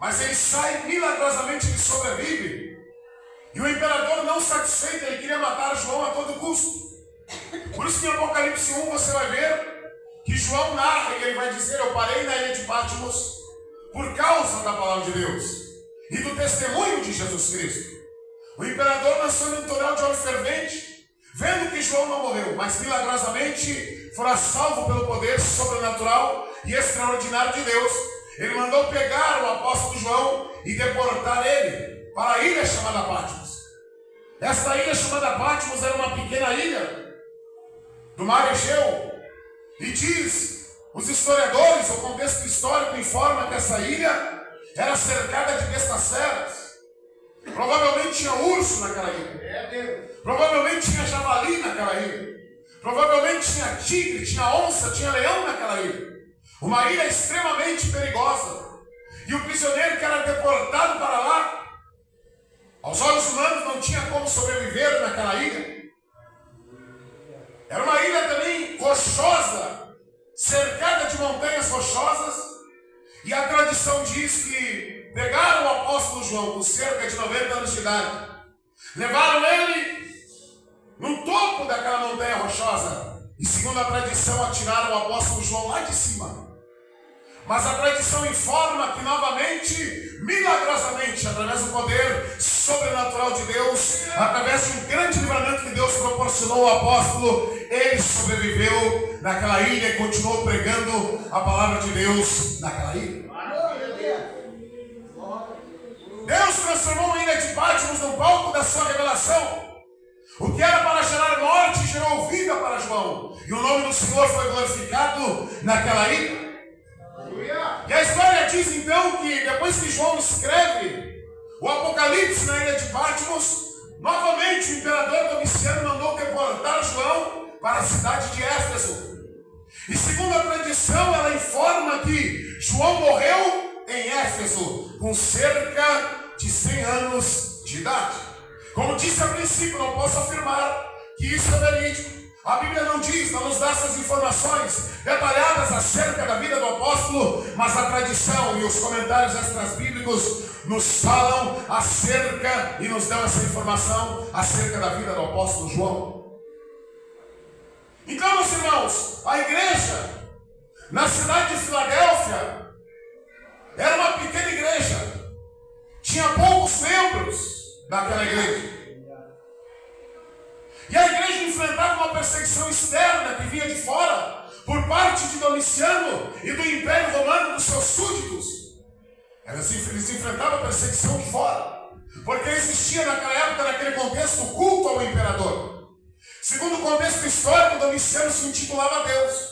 Mas ele sai milagrosamente, ele sobrevive. E o imperador, não satisfeito, ele queria matar João a todo custo. Por isso que em Apocalipse 1 você vai ver que João narra e ele vai dizer: eu parei na ilha de Patmos por causa da palavra de Deus e do testemunho de Jesus Cristo. O imperador lançou um torrão de óleo fervente, vendo que João não morreu, mas milagrosamente fora salvo pelo poder sobrenatural e extraordinário de Deus. Ele mandou pegar o apóstolo João e deportar ele para a ilha chamada Patmos. Esta ilha chamada Patmos era uma pequena ilha do mar Egeu. E diz os historiadores, o contexto histórico informa que essa ilha era cercada de bestas feras. Provavelmente tinha urso naquela ilha. Provavelmente tinha javali naquela ilha. Provavelmente tinha tigre, tinha onça, tinha leão naquela ilha. Uma ilha extremamente perigosa. E o prisioneiro que era deportado para lá, aos olhos humanos não tinha como sobreviver naquela ilha. Era uma ilha também rochosa, cercada de montanhas rochosas. E a tradição diz que pegaram o apóstolo João com cerca de 90 anos de idade, levaram ele no topo daquela montanha rochosa e, segundo a tradição, atiraram o apóstolo João lá de cima. Mas a tradição informa que novamente, milagrosamente, através do poder sobrenatural de Deus, através de um grande livramento que Deus proporcionou ao apóstolo, ele sobreviveu naquela ilha e continuou pregando a palavra de Deus naquela ilha. Deus transformou a ilha de Patmos no palco da sua revelação. O que era para gerar morte gerou vida para João, e o nome do Senhor foi glorificado naquela ilha. E a história diz então que depois que João escreve o Apocalipse na ilha de Patmos, novamente o imperador Domiciano mandou deportar João para a cidade de Éfeso. E segundo a tradição, ela informa que João morreu em Éfeso com cerca de 100 anos de idade. Como disse a princípio, não posso afirmar que isso é verídico. A Bíblia não diz, não nos dá essas informações detalhadas acerca da vida do apóstolo, mas a tradição e os comentários extra-bíblicos nos falam acerca e nos dão essa informação acerca da vida do apóstolo João. Então, meus irmãos, a igreja na cidade de Filadélfia era uma pequena igreja, tinha poucos membros naquela igreja. E a igreja enfrentava uma perseguição externa que vinha de fora, por parte de Domiciano e do Império Romano, dos seus súditos. Eles enfrentavam a perseguição de fora, porque existia naquela época, naquele contexto, o culto ao imperador. Segundo o contexto histórico, Domiciano se intitulava Deus.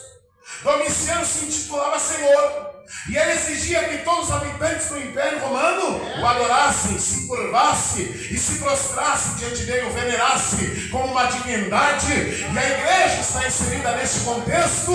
Domiciano se intitulava Senhor. E ele exigia que todos os habitantes do Império Romano o adorassem, se curvassem e se prostrassem diante dele, o venerassem como uma divindade. E a igreja está inserida nesse contexto,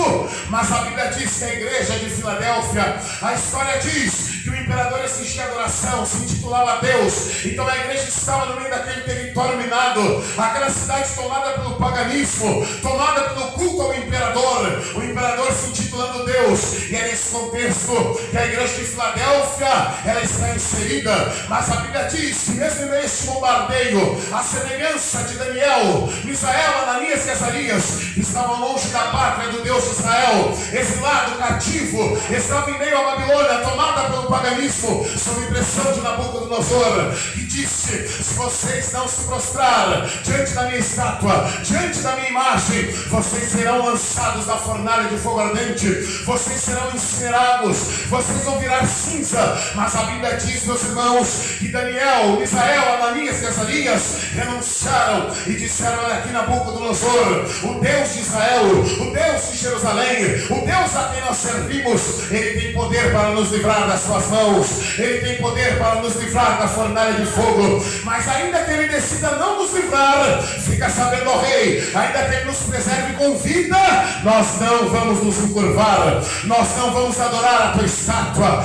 mas a Bíblia diz que a igreja de Filadélfia, a história diz que o imperador exigia adoração, se intitulava Deus. Então a igreja estava no meio daquele território minado, aquela cidade tomada pelo paganismo, tomada pelo culto ao imperador, o imperador se intitulando Deus. E é nesse contexto que a igreja de Filadélfia, ela está inserida. Mas a Bíblia diz que mesmo neste bombardeio, a semelhança de Daniel, Misael, Ananias e Azarias, que estavam longe da pátria do Deus de Israel, exilado, cativo, estava em meio à Babilônia, tomada pelo paganismo, sob pressão de Nabucodonosor, e disse: se vocês não se prostrar diante da minha estátua, diante da minha imagem, vocês serão lançados na fornalha de fogo ardente, vocês serão incinerados, vocês vão virar cinza. Mas a Bíblia diz, meus irmãos, que Daniel, Misael, Ananias e Azarias renunciaram e disseram: olha aqui, Nabucodonosor, o Deus de Israel, o Deus de Jerusalém, o Deus a quem nós servimos, ele tem poder para nos livrar das suas mãos, ele tem poder para nos livrar da fornalha de fogo. Mas ainda que ele decida não nos livrar, fica sabendo, ó rei, ainda que ele nos preserve com vida, nós não vamos nos encurvar, nós não vamos adorar a tua estátua.